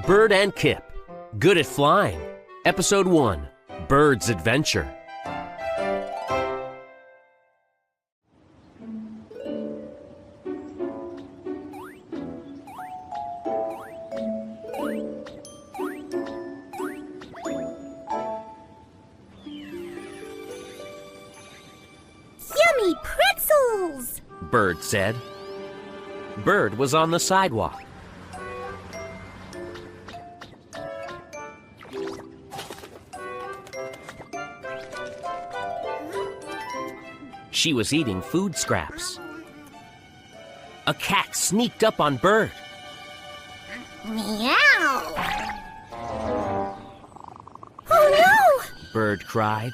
Bird and Kip, Good at Flying. Episode 1, Bird's Adventure. Yummy pretzels! Bird said. Bird was on the sidewalk. She was eating food scraps. A cat sneaked up on Bird. Meow! Oh no! Bird cried.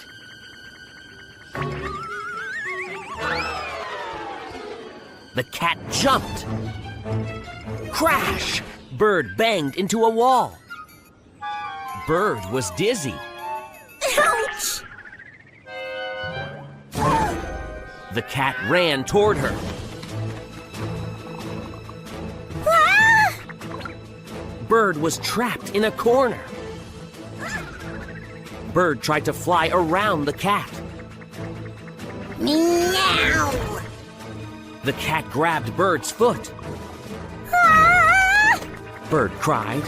The cat jumped. Crash! Bird banged into a wall. Bird was dizzy. Ouch! The cat ran toward her. Ah! Bird was trapped in a corner. Bird tried to fly around the cat. Meow! The cat grabbed Bird's foot. Ah! Bird cried.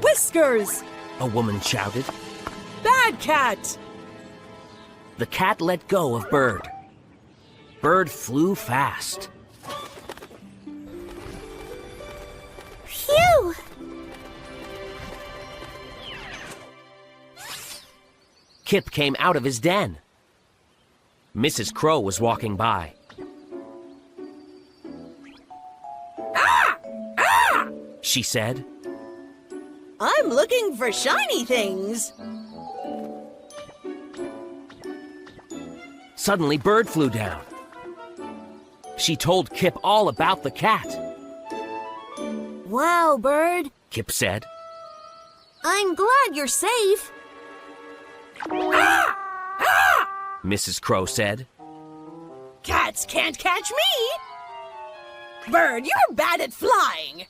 Whiskers! A woman shouted. Bad cat! The cat let go of Bird. Bird flew fast. Phew! Kip came out of his den. Mrs. Crow was walking by. She said. I'm looking for shiny things. Suddenly, Bird flew down. She told Kip all about the cat. Wow, Bird. Kip said. I'm glad you're safe. Mrs. Crow said. Cats can't catch me! Bird, you're bad at flying!